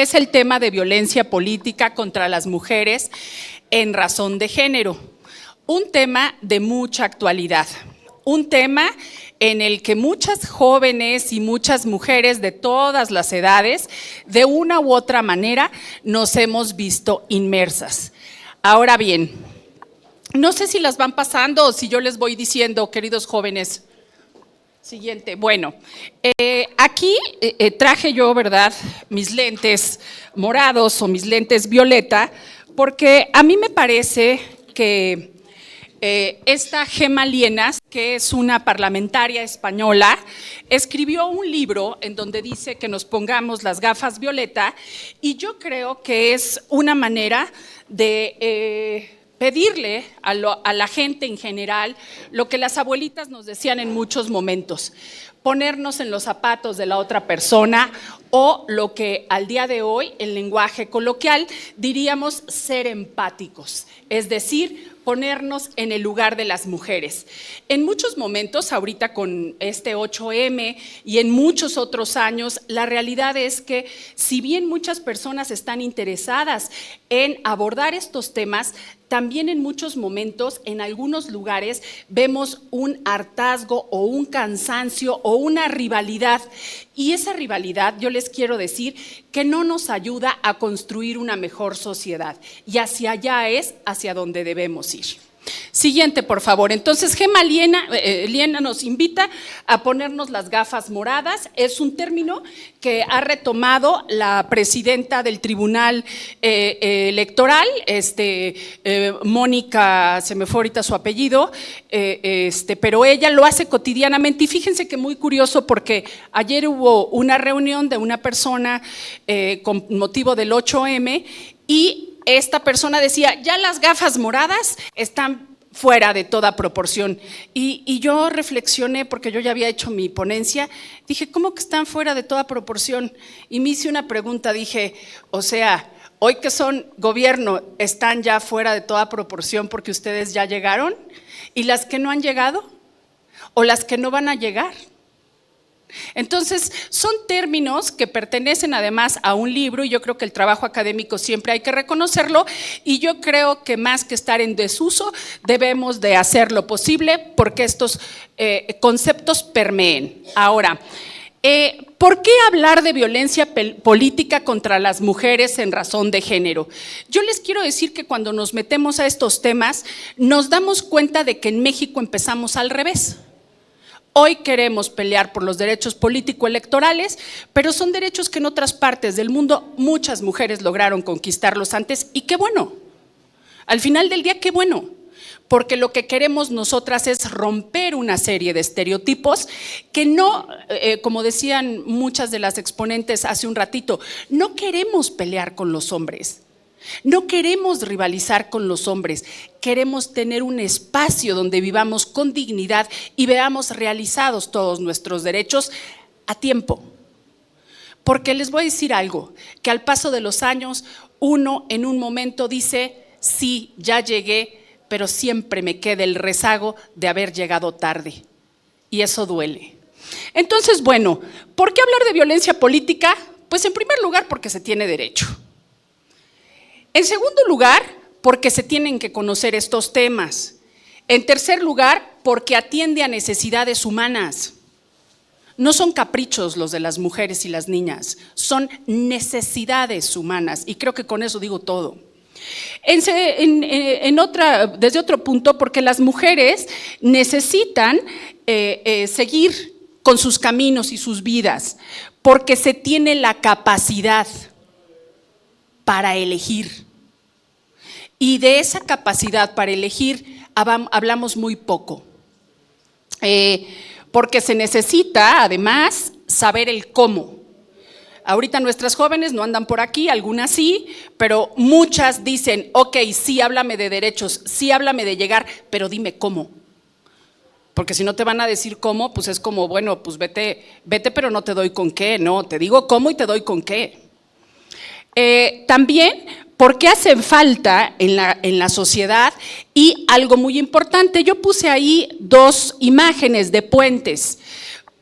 es el tema de violencia política contra las mujeres en razón de género. Un tema de mucha actualidad, un tema en el que muchas jóvenes y muchas mujeres de todas las edades, de una u otra manera, nos hemos visto inmersas. Ahora bien, no sé si las van pasando o si yo les voy diciendo, queridos jóvenes. Siguiente. Bueno, aquí traje yo, ¿verdad?, mis lentes morados o mis lentes violeta, porque a mí me parece que esta Gemma Lienas, que es una parlamentaria española, escribió un libro en donde dice que nos pongamos las gafas violeta, y yo creo que es una manera de pedirle a la gente en general lo que las abuelitas nos decían en muchos momentos, ponernos en los zapatos de la otra persona, o lo que al día de hoy, en lenguaje coloquial, diríamos ser empáticos, es decir, ponernos en el lugar de las mujeres. En muchos momentos, ahorita con este 8M y en muchos otros años, la realidad es que si bien muchas personas están interesadas en abordar estos temas, también en muchos momentos, en algunos lugares, vemos un hartazgo o un cansancio o una rivalidad. Y esa rivalidad, yo les quiero decir, que no nos ayuda a construir una mejor sociedad. Y hacia allá es hacia donde debemos ir. Siguiente, por favor. Entonces, Gemma Liena nos invita a ponernos las gafas moradas. Es un término que ha retomado la presidenta del Tribunal Electoral, Mónica, se me fue ahorita su apellido, pero ella lo hace cotidianamente. Y fíjense que muy curioso, porque ayer hubo una reunión de una persona con motivo del 8M, y esta persona decía, ya las gafas moradas están fuera de toda proporción. Y yo reflexioné, porque yo ya había hecho mi ponencia, dije, ¿cómo que están fuera de toda proporción? Y me hice una pregunta, dije, o sea, hoy que son gobierno, ¿están ya fuera de toda proporción porque ustedes ya llegaron? ¿Y las que no han llegado? ¿O las que no van a llegar? Entonces, son términos que pertenecen además a un libro, y yo creo que el trabajo académico siempre hay que reconocerlo, y yo creo que más que estar en desuso, debemos de hacer lo posible porque estos conceptos permeen. Ahora, ¿por qué hablar de violencia política contra las mujeres en razón de género? Yo les quiero decir que cuando nos metemos a estos temas, nos damos cuenta de que en México empezamos al revés. Hoy queremos pelear por los derechos político-electorales, pero son derechos que en otras partes del mundo muchas mujeres lograron conquistarlos antes, y qué bueno. Al final del día, qué bueno, porque lo que queremos nosotras es romper una serie de estereotipos que no, como decían muchas de las exponentes hace un ratito, no queremos pelear con los hombres. No queremos rivalizar con los hombres, queremos tener un espacio donde vivamos con dignidad y veamos realizados todos nuestros derechos a tiempo. Porque les voy a decir algo, que al paso de los años uno en un momento dice, sí, ya llegué, pero siempre me queda el rezago de haber llegado tarde, y eso duele. Entonces, bueno, ¿por qué hablar de violencia política? Pues en primer lugar porque se tiene derecho. En segundo lugar, porque se tienen que conocer estos temas. En tercer lugar, porque atiende a necesidades humanas. No son caprichos los de las mujeres y las niñas, son necesidades humanas, y creo que con eso digo todo. Desde otro punto, porque las mujeres necesitan seguir con sus caminos y sus vidas, porque se tiene la capacidad para elegir. Y de esa capacidad para elegir hablamos muy poco. Porque se necesita, además, saber el cómo. Ahorita nuestras jóvenes no andan por aquí, algunas sí, pero muchas dicen, ok, sí, háblame de derechos, sí, háblame de llegar, pero dime cómo. Porque si no te van a decir cómo, pues es como, bueno, pues vete, pero no te doy con qué, no, te digo cómo y te doy con qué. También porque hacen falta en la sociedad, y algo muy importante, yo puse ahí dos imágenes de puentes,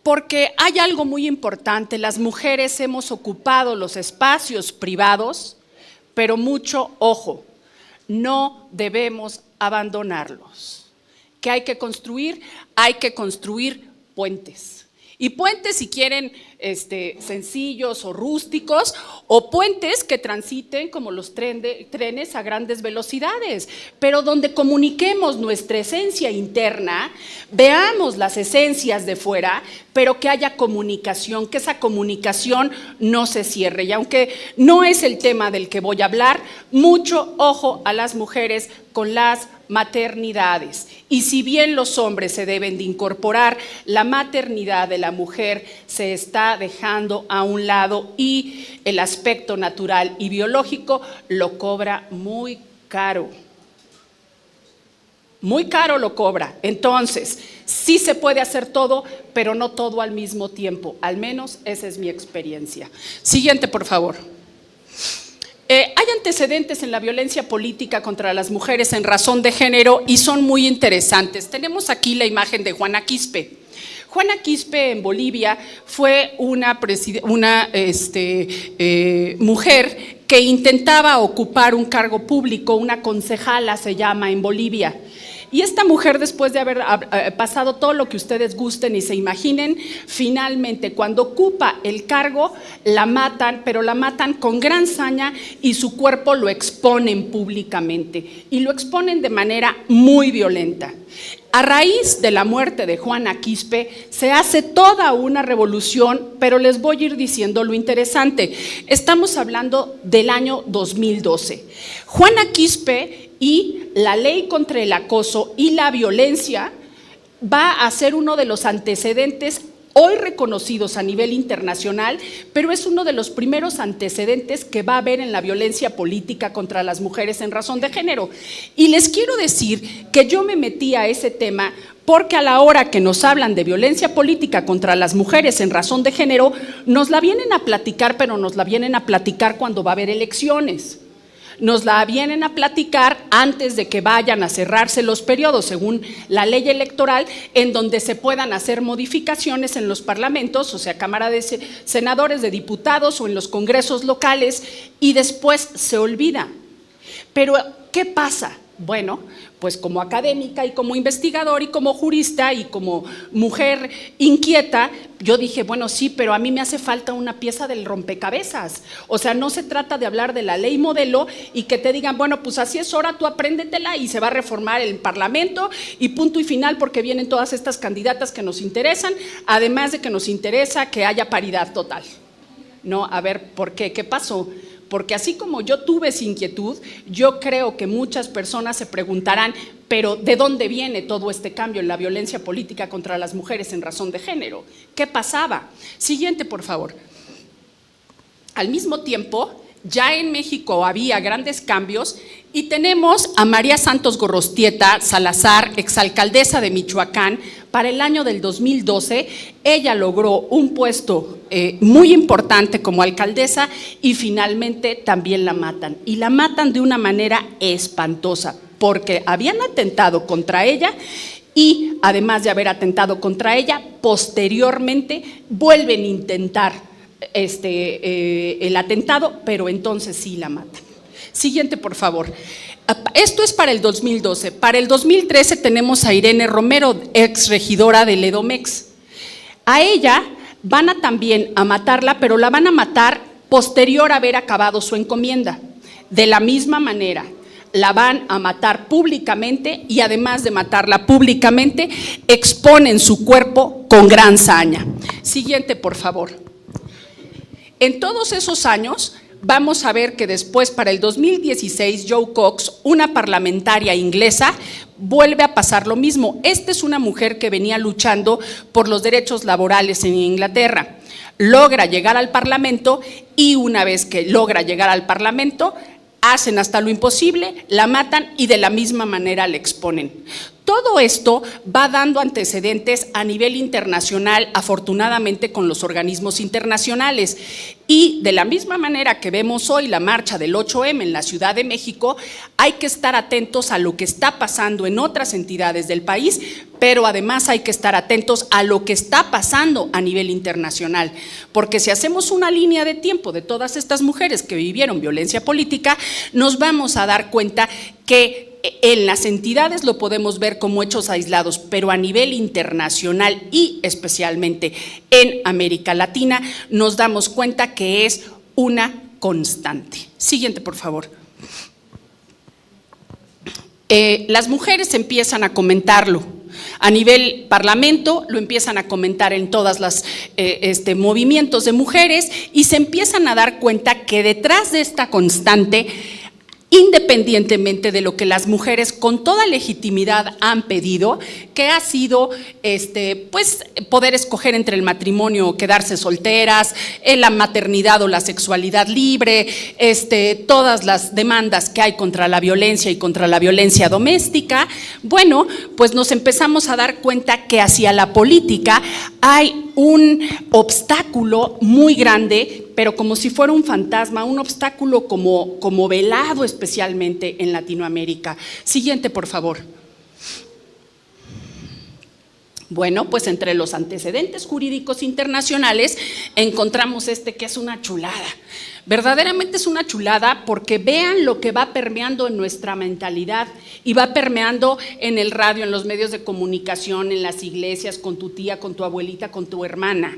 Porque hay algo muy importante, las mujeres hemos ocupado los espacios privados, pero mucho ojo, no debemos abandonarlos. ¿Qué hay que construir? Hay que construir puentes. Y puentes, si quieren, sencillos o rústicos, o puentes que transiten como los trenes a grandes velocidades, pero donde comuniquemos nuestra esencia interna, veamos las esencias de fuera, pero que haya comunicación, que esa comunicación no se cierre. Y aunque no es el tema del que voy a hablar, mucho ojo a las mujeres con las maternidades. Y si bien los hombres se deben de incorporar, la maternidad de la mujer se está dejando a un lado y el aspecto natural y biológico lo cobra muy caro. Muy caro lo cobra. Entonces, sí se puede hacer todo, pero no todo al mismo tiempo. Al menos esa es mi experiencia. Siguiente, por favor. Hay antecedentes en la violencia política contra las mujeres en razón de género y son muy interesantes. Tenemos aquí la imagen de Juana Quispe. Juana Quispe en Bolivia fue una mujer que intentaba ocupar un cargo público, una concejala se llama en Bolivia. Y esta mujer, después de haber pasado todo lo que ustedes gusten y se imaginen, finalmente cuando ocupa el cargo la matan, pero la matan con gran saña y su cuerpo lo exponen públicamente y lo exponen de manera muy violenta. A raíz de la muerte de Juana Quispe se hace toda una revolución, pero les voy a ir diciendo lo interesante. Estamos hablando del año 2012. Juana Quispe y la ley contra el acoso y la violencia va a ser uno de los antecedentes hoy reconocidos a nivel internacional, pero es uno de los primeros antecedentes que va a haber en la violencia política contra las mujeres en razón de género. Y les quiero decir que yo me metí a ese tema porque a la hora que nos hablan de violencia política contra las mujeres en razón de género, nos la vienen a platicar, pero nos la vienen a platicar cuando va a haber elecciones. Nos la vienen a platicar antes de que vayan a cerrarse los periodos, según la ley electoral, en donde se puedan hacer modificaciones en los parlamentos, o sea, Cámara de Senadores, de Diputados o en los congresos locales, y después se olvida. Pero, ¿qué pasa? Bueno, pues como académica y como investigador y como jurista y como mujer inquieta, yo dije, bueno, sí, pero a mí me hace falta una pieza del rompecabezas. O sea, no se trata de hablar de la ley modelo y que te digan, bueno, pues así es, ahora tú apréndetela y se va a reformar el Parlamento y punto y final, porque vienen todas estas candidatas que nos interesan, además de que nos interesa que haya paridad total. No, a ver, ¿por qué? ¿Qué pasó? Porque así como yo tuve esa inquietud, yo creo que muchas personas se preguntarán, pero ¿de dónde viene todo este cambio en la violencia política contra las mujeres en razón de género? ¿Qué pasaba? Siguiente, por favor. Al mismo tiempo, ya en México había grandes cambios y tenemos a María Santos Gorrostieta Salazar, exalcaldesa de Michoacán. Para el año del 2012, ella logró un puesto muy importante como alcaldesa y finalmente también la matan. Y la matan de una manera espantosa porque habían atentado contra ella y además de haber atentado contra ella, posteriormente vuelven a intentar el atentado, pero entonces sí la matan. Siguiente, por favor. Esto es para el 2012. Para el 2013 tenemos a Irene Romero, ex regidora del Edomex. A ella van a también a matarla, pero la van a matar posterior a haber acabado su encomienda. De la misma manera, la van a matar públicamente y además de matarla públicamente, exponen su cuerpo con gran saña. Siguiente, por favor. En todos esos años, vamos a ver que después, para el 2016, Jo Cox, una parlamentaria inglesa, vuelve a pasar lo mismo. Esta es una mujer que venía luchando por los derechos laborales en Inglaterra. Logra llegar al Parlamento y una vez que logra llegar al Parlamento, hacen hasta lo imposible, la matan y de la misma manera la exponen. Todo esto va dando antecedentes a nivel internacional, afortunadamente con los organismos internacionales. Y de la misma manera que vemos hoy la marcha del 8M en la Ciudad de México, hay que estar atentos a lo que está pasando en otras entidades del país, pero además hay que estar atentos a lo que está pasando a nivel internacional, porque si hacemos una línea de tiempo de todas estas mujeres que vivieron violencia política, nos vamos a dar cuenta que en las entidades lo podemos ver como hechos aislados, pero a nivel internacional y especialmente en América Latina nos damos cuenta que es una constante. Siguiente, por favor. Las mujeres empiezan a comentarlo. A nivel parlamento lo empiezan a comentar en todas las movimientos de mujeres y se empiezan a dar cuenta que detrás de esta constante, independientemente de lo que las mujeres con toda legitimidad han pedido, que ha sido pues poder escoger entre el matrimonio o quedarse solteras, la maternidad o la sexualidad libre, todas las demandas que hay contra la violencia y contra la violencia doméstica, bueno, pues nos empezamos a dar cuenta que hacia la política hay un obstáculo muy grande, pero como si fuera un fantasma, un obstáculo como velado especialmente en Latinoamérica. Siguiente, por favor. Bueno, pues entre los antecedentes jurídicos internacionales encontramos que es una chulada. Verdaderamente es una chulada porque vean lo que va permeando en nuestra mentalidad y va permeando en el radio, en los medios de comunicación, en las iglesias, con tu tía, con tu abuelita, con tu hermana.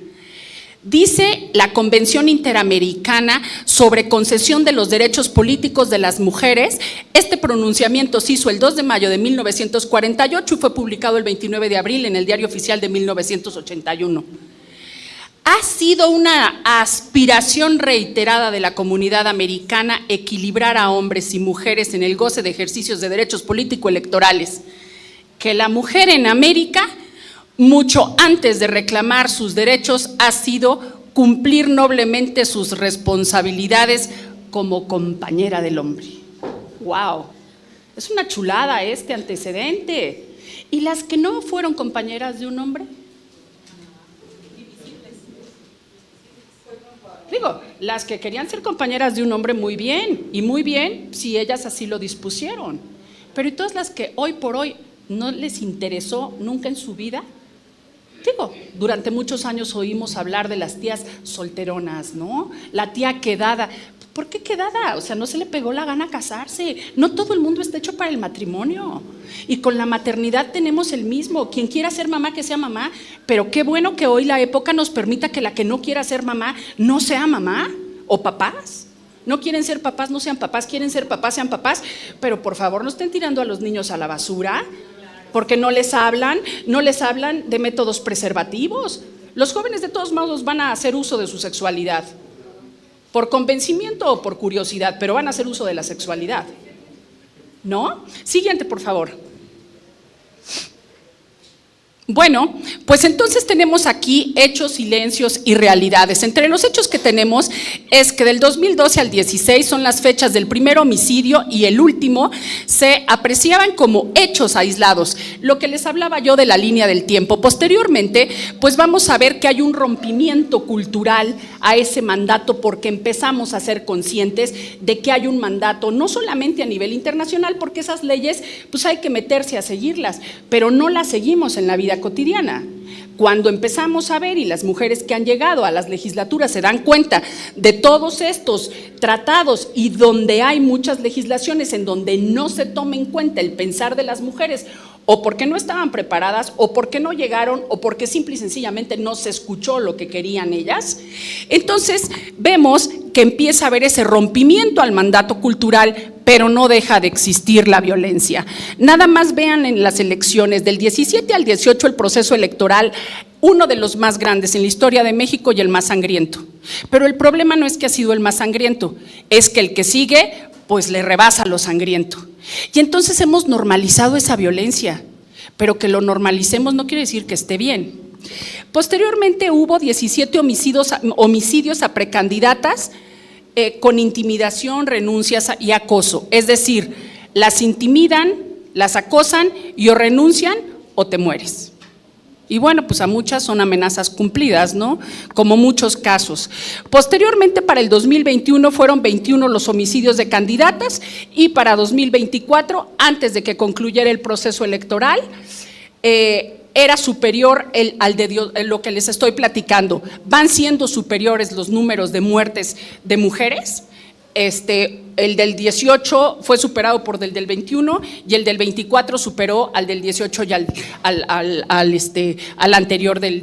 Dice la Convención Interamericana sobre concesión de los derechos políticos de las mujeres. Este pronunciamiento se hizo el 2 de mayo de 1948 y fue publicado el 29 de abril en el Diario Oficial de 1981. Ha sido una aspiración reiterada de la comunidad americana equilibrar a hombres y mujeres en el goce de ejercicios de derechos político-electorales. Que la mujer en América, mucho antes de reclamar sus derechos, ha sido cumplir noblemente sus responsabilidades como compañera del hombre. ¡Wow! Es una chulada este antecedente. ¿Y las que no fueron compañeras de un hombre? Digo, las que querían ser compañeras de un hombre, muy bien, y muy bien si ellas así lo dispusieron. Pero ¿y todas las que hoy por hoy no les interesó nunca en su vida? Digo, durante muchos años oímos hablar de las tías solteronas, ¿no? La tía quedada. ¿Por qué quedada? O sea, no se le pegó la gana casarse. No todo el mundo está hecho para el matrimonio. Y con la maternidad tenemos el mismo. Quien quiera ser mamá, que sea mamá. Pero qué bueno que hoy la época nos permita que la que no quiera ser mamá, no sea mamá. O papás. No quieren ser papás, no sean papás. Quieren ser papás, sean papás. Pero por favor, no estén tirando a los niños a la basura, porque no les hablan de métodos preservativos. Los jóvenes de todos modos van a hacer uso de su sexualidad, por convencimiento o por curiosidad, pero van a hacer uso de la sexualidad, ¿no? Siguiente, por favor. Bueno, pues entonces tenemos aquí hechos, silencios y realidades. Entre los hechos que tenemos es que del 2012 al 16 son las fechas del primer homicidio y el último se apreciaban como hechos aislados, lo que les hablaba yo de la línea del tiempo. Posteriormente, pues vamos a ver que hay un rompimiento cultural a ese mandato porque empezamos a ser conscientes de que hay un mandato, no solamente a nivel internacional, porque esas leyes pues hay que meterse a seguirlas, pero no las seguimos en la vida cotidiana. Cuando empezamos a ver y las mujeres que han llegado a las legislaturas se dan cuenta de todos estos tratados y donde hay muchas legislaciones en donde no se toma en cuenta el pensar de las mujeres, o porque no estaban preparadas, o porque no llegaron, o porque simple y sencillamente no se escuchó lo que querían ellas, entonces vemos que empieza a haber ese rompimiento al mandato cultural, pero no deja de existir la violencia. Nada más vean en las elecciones del 17 al 18 el proceso electoral, uno de los más grandes en la historia de México y el más sangriento. Pero el problema no es que ha sido el más sangriento, es que el que sigue pues le rebasa lo sangriento. Y entonces hemos normalizado esa violencia, pero que lo normalicemos no quiere decir que esté bien. Posteriormente hubo 17 homicidios a precandidatas con intimidación, renuncias y acoso, es decir, las intimidan, las acosan y o renuncian o te mueres. Y bueno, pues a muchas son amenazas cumplidas, ¿no? Como muchos casos. Posteriormente, para el 2021 fueron 21 los homicidios de candidatas y para 2024, antes de que concluyera el proceso electoral, era superior al de lo que les estoy platicando. Van siendo superiores los números de muertes de mujeres. El del 18 fue superado por el del 21 y el del 24 superó al del 18 y al anterior del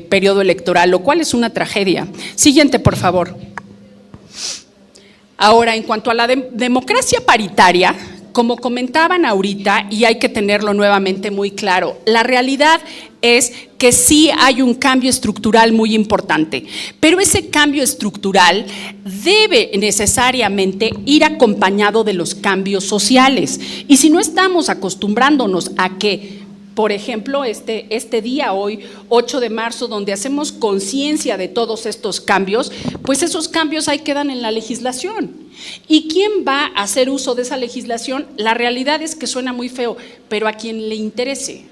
periodo electoral, lo cual es una tragedia. Siguiente, por favor. Ahora, en cuanto a la democracia paritaria, como comentaban ahorita, y hay que tenerlo nuevamente muy claro, la realidad es que sí hay un cambio estructural muy importante, pero ese cambio estructural debe necesariamente ir acompañado de los cambios sociales. Y si no estamos acostumbrándonos a que, por ejemplo, este día hoy, 8 de marzo, donde hacemos conciencia de todos estos cambios, pues esos cambios ahí quedan en la legislación. ¿Y quién va a hacer uso de esa legislación? La realidad es que suena muy feo, pero a quien le interese.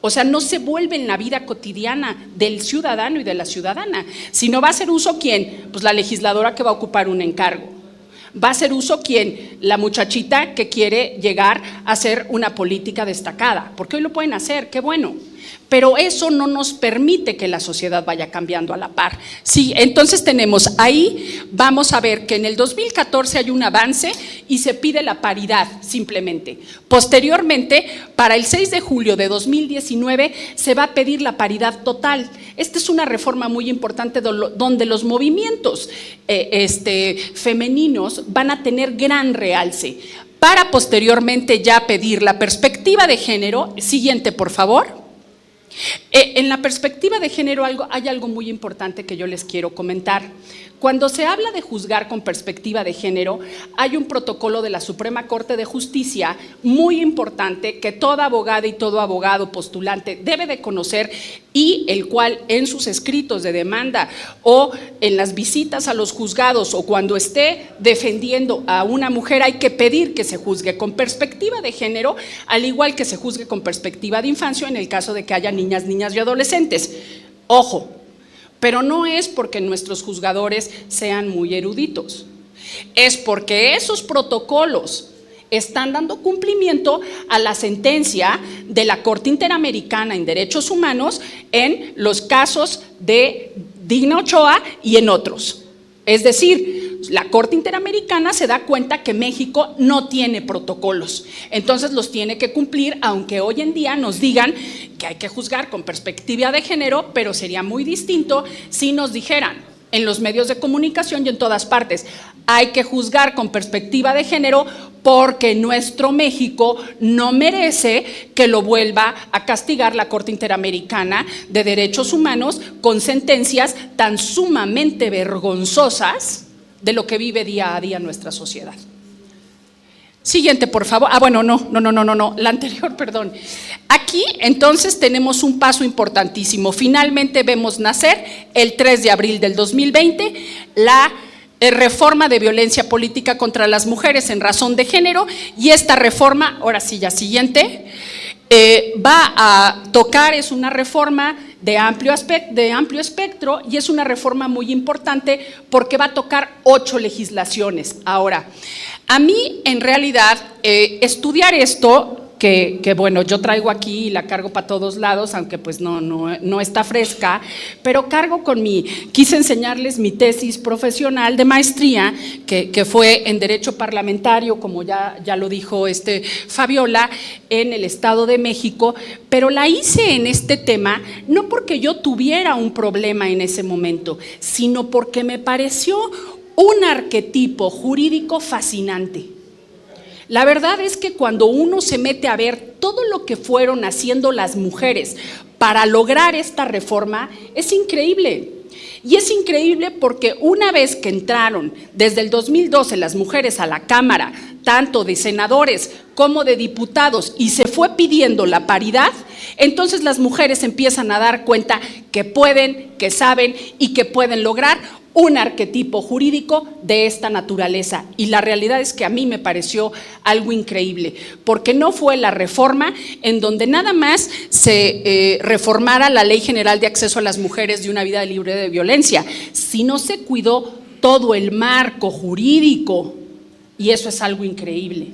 O sea, no se vuelve en la vida cotidiana del ciudadano y de la ciudadana, sino va a hacer uso ¿quién? Pues la legisladora que va a ocupar un encargo. Va a hacer uso ¿quién? La muchachita que quiere llegar a hacer una política destacada, porque hoy lo pueden hacer, qué bueno. Pero eso no nos permite que la sociedad vaya cambiando a la par. Sí, entonces tenemos ahí, vamos a ver que en el 2014 hay un avance y se pide la paridad simplemente. Posteriormente, para el 6 de julio de 2019 se va a pedir la paridad total. Esta es una reforma muy importante donde los movimientos femeninos van a tener gran realce para posteriormente ya pedir la perspectiva de género. Siguiente, por favor. En la perspectiva de género hay algo muy importante que yo les quiero comentar. Cuando se habla de juzgar con perspectiva de género, hay un protocolo de la Suprema Corte de Justicia muy importante que toda abogada y todo abogado postulante debe de conocer y el cual en sus escritos de demanda o en las visitas a los juzgados o cuando esté defendiendo a una mujer hay que pedir que se juzgue con perspectiva de género, al igual que se juzgue con perspectiva de infancia en el caso de que haya niñas y adolescentes. Ojo, pero no es porque nuestros juzgadores sean muy eruditos, es porque esos protocolos están dando cumplimiento a la sentencia de la Corte Interamericana en Derechos Humanos en los casos de Digna Ochoa y en otros. Es decir, la Corte Interamericana se da cuenta que México no tiene protocolos, entonces los tiene que cumplir, aunque hoy en día nos digan que hay que juzgar con perspectiva de género, pero sería muy distinto si nos dijeran en los medios de comunicación y en todas partes, hay que juzgar con perspectiva de género porque nuestro México no merece que lo vuelva a castigar la Corte Interamericana de Derechos Humanos con sentencias tan sumamente vergonzosas de lo que vive día a día nuestra sociedad. Siguiente, por favor. No, la anterior, perdón. Aquí, entonces, tenemos un paso importantísimo. Finalmente vemos nacer el 3 de abril del 2020 la reforma de violencia política contra las mujeres en razón de género, y esta reforma, ahora sí, ya siguiente, va a tocar, es una reforma de amplio espectro y es una reforma muy importante porque va a tocar 8 legislaciones. Ahora, a mí en realidad estudiar esto, que bueno, yo traigo aquí y la cargo para todos lados, aunque pues no está fresca, pero quise enseñarles mi tesis profesional de maestría, que fue en Derecho Parlamentario, como ya lo dijo Fabiola, en el Estado de México, pero la hice en este tema no porque yo tuviera un problema en ese momento, sino porque me pareció un arquetipo jurídico fascinante. La verdad es que cuando uno se mete a ver todo lo que fueron haciendo las mujeres para lograr esta reforma, es increíble. Y es increíble porque una vez que entraron desde el 2012 las mujeres a la Cámara, tanto de senadores como de diputados, y se fue pidiendo la paridad, entonces las mujeres empiezan a dar cuenta que pueden, que saben y que pueden lograr un arquetipo jurídico de esta naturaleza. Y la realidad es que a mí me pareció algo increíble, porque no fue la reforma en donde nada más se reformara la Ley General de Acceso a las Mujeres de una vida libre de violencia, sino se cuidó todo el marco jurídico, y eso es algo increíble,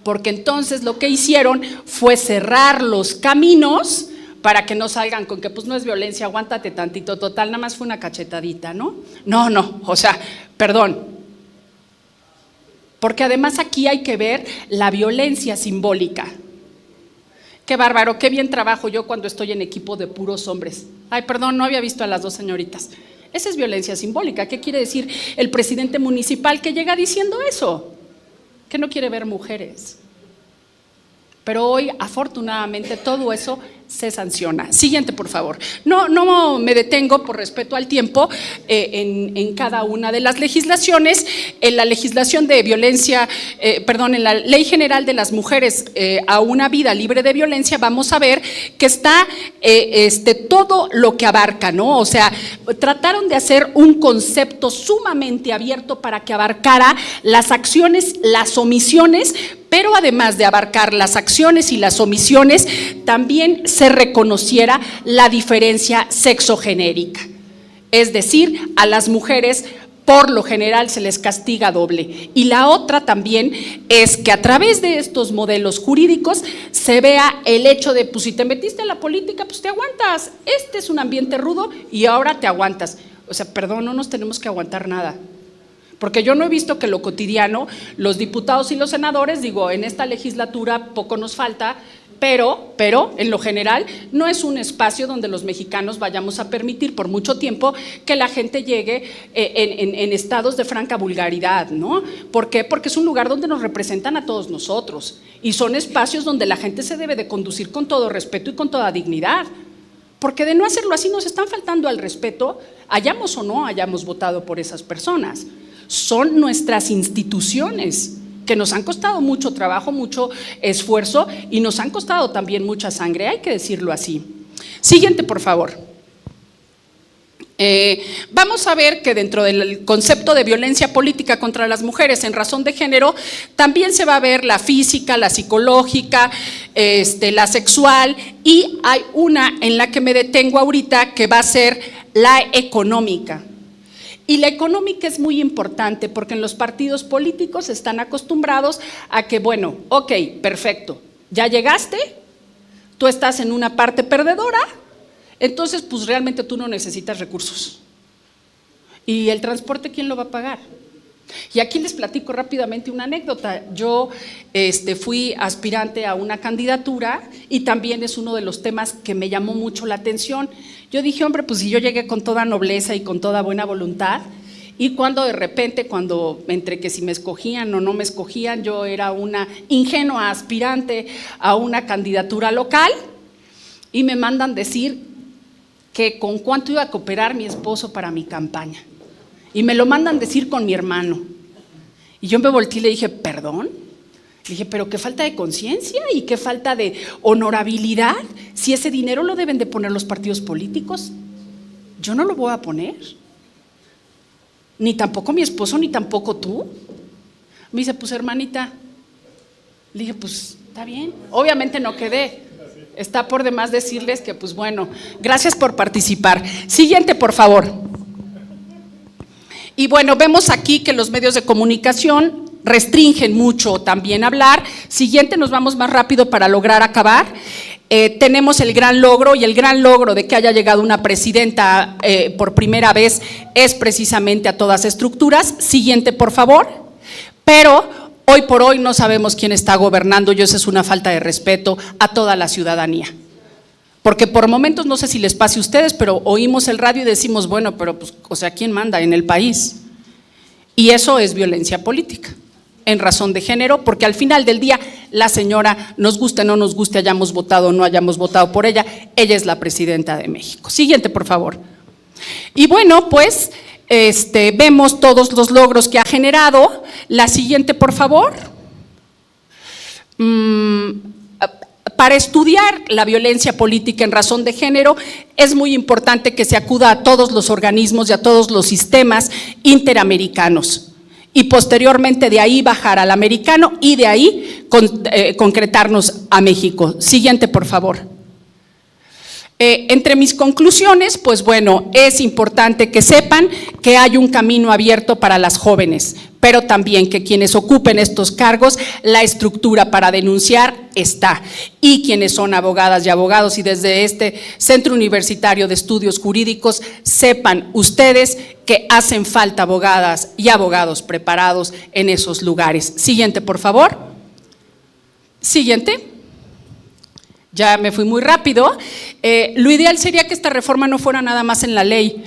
porque entonces lo que hicieron fue cerrar los caminos para que no salgan con que pues no es violencia, aguántate tantito, total, nada más fue una cachetadita, ¿no? No, o sea, perdón. Porque además aquí hay que ver la violencia simbólica. Qué bárbaro, qué bien trabajo yo cuando estoy en equipo de puros hombres. Ay, perdón, no había visto a las dos señoritas. Esa es violencia simbólica. ¿Qué quiere decir el presidente municipal que llega diciendo eso? Que no quiere ver mujeres. Pero hoy, afortunadamente, todo eso se sanciona. Siguiente, por favor. No me detengo por respeto al tiempo en cada una de las legislaciones. En la legislación de violencia, en la Ley General de las Mujeres a una vida libre de violencia, vamos a ver que está todo lo que abarca, ¿no? O sea, trataron de hacer un concepto sumamente abierto para que abarcara las acciones, las omisiones, pero además de abarcar las acciones y las omisiones, también se reconociera la diferencia sexogenérica. Es decir, a las mujeres por lo general se les castiga doble. Y la otra también es que a través de estos modelos jurídicos se vea el hecho de, pues si te metiste en la política, pues te aguantas. Este es un ambiente rudo y ahora te aguantas. O sea, perdón, no nos tenemos que aguantar nada. Porque yo no he visto que lo cotidiano, los diputados y los senadores, digo, en esta legislatura poco nos falta, pero en lo general no es un espacio donde los mexicanos vayamos a permitir por mucho tiempo que la gente llegue en estados de franca vulgaridad, ¿no? ¿Por qué? Porque es un lugar donde nos representan a todos nosotros y son espacios donde la gente se debe de conducir con todo respeto y con toda dignidad. Porque de no hacerlo así nos están faltando al respeto, hayamos o no hayamos votado por esas personas. Son nuestras instituciones que nos han costado mucho trabajo, mucho esfuerzo y nos han costado también mucha sangre, hay que decirlo así. Siguiente, por favor. Vamos a ver que dentro del concepto de violencia política contra las mujeres en razón de género también se va a ver la física, la psicológica, la sexual, y hay una en la que me detengo ahorita que va a ser la económica. Y la económica es muy importante porque en los partidos políticos están acostumbrados a que, bueno, ok, perfecto, ya llegaste, tú estás en una parte perdedora, entonces pues realmente tú no necesitas recursos. ¿Y el transporte quién lo va a pagar? Y aquí les platico rápidamente una anécdota. Yo fui aspirante a una candidatura y también es uno de los temas que me llamó mucho la atención. Yo dije, hombre, pues si yo llegué con toda nobleza y con toda buena voluntad, y cuando de repente, entre que si me escogían o no me escogían, yo era una ingenua aspirante a una candidatura local y me mandan decir que con cuánto iba a cooperar mi esposo para mi campaña. Y me lo mandan decir con mi hermano. Y yo me volteé y le dije, ¿perdón? Le dije, pero qué falta de conciencia y qué falta de honorabilidad. Si ese dinero lo deben de poner los partidos políticos, yo no lo voy a poner. Ni tampoco mi esposo, ni tampoco tú. Me dice, pues hermanita. Le dije, pues está bien. Obviamente no quedé. Está por demás decirles que, pues bueno, gracias por participar. Siguiente, por favor. Y bueno, vemos aquí que los medios de comunicación restringen mucho también hablar. Siguiente, nos vamos más rápido para lograr acabar. Tenemos el gran logro, y el gran logro de que haya llegado una presidenta por primera vez es precisamente a todas estructuras. Siguiente, por favor. Pero hoy por hoy no sabemos quién está gobernando y eso es una falta de respeto a toda la ciudadanía. Porque por momentos, no sé si les pase a ustedes, pero oímos el radio y decimos, bueno, pero pues, o sea, ¿quién manda en el país? Y eso es violencia política, en razón de género, porque al final del día, la señora, nos guste o no nos guste, hayamos votado o no hayamos votado por ella, ella es la presidenta de México. Siguiente, por favor. Y bueno, pues, vemos todos los logros que ha generado. La siguiente, por favor. para estudiar la violencia política en razón de género, es muy importante que se acuda a todos los organismos y a todos los sistemas interamericanos. Y posteriormente de ahí bajar al americano y de ahí concretarnos a México. Siguiente, por favor. Entre mis conclusiones, pues bueno, es importante que sepan que hay un camino abierto para las jóvenes, pero también que quienes ocupen estos cargos, la estructura para denunciar está. Y quienes son abogadas y abogados y desde este Centro Universitario de Estudios Jurídicos, sepan ustedes que hacen falta abogadas y abogados preparados en esos lugares. Siguiente, por favor. Siguiente. Ya me fui muy rápido. Lo ideal sería que esta reforma no fuera nada más en la ley,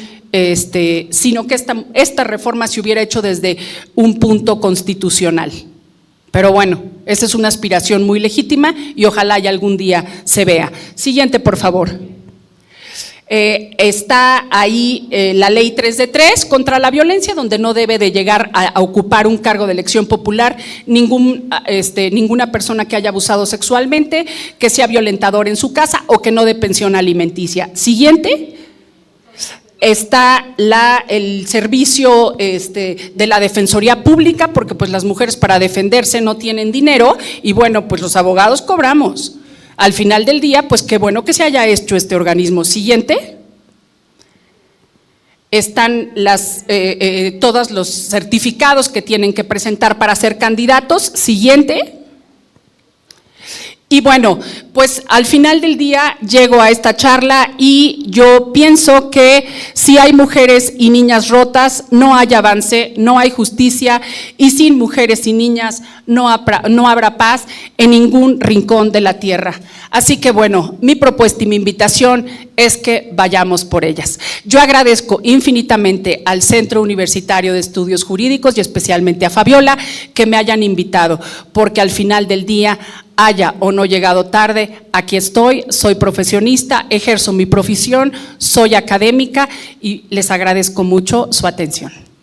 sino que esta reforma se hubiera hecho desde un punto constitucional. Pero bueno, esa es una aspiración muy legítima y ojalá ya algún día se vea. Siguiente, por favor. Está ahí la ley 3 de 3 contra la violencia, donde no debe de llegar a ocupar un cargo de elección popular ninguna persona que haya abusado sexualmente, que sea violentador en su casa o que no dé pensión alimenticia. Siguiente. Está el servicio de la Defensoría Pública, porque pues las mujeres para defenderse no tienen dinero y bueno, pues los abogados cobramos. Al final del día, pues qué bueno que se haya hecho este organismo. Siguiente. Están todos los certificados que tienen que presentar para ser candidatos. Siguiente. Y bueno, pues al final del día llego a esta charla y yo pienso que si hay mujeres y niñas rotas, no hay avance, no hay justicia y sin mujeres y niñas no habrá paz en ningún rincón de la tierra. Así que bueno, mi propuesta y mi invitación es que vayamos por ellas. Yo agradezco infinitamente al Centro Universitario de Estudios Jurídicos y especialmente a Fabiola que me hayan invitado, porque al final del día, haya o no llegado tarde, aquí estoy, soy profesionista, ejerzo mi profesión, soy académica y les agradezco mucho su atención.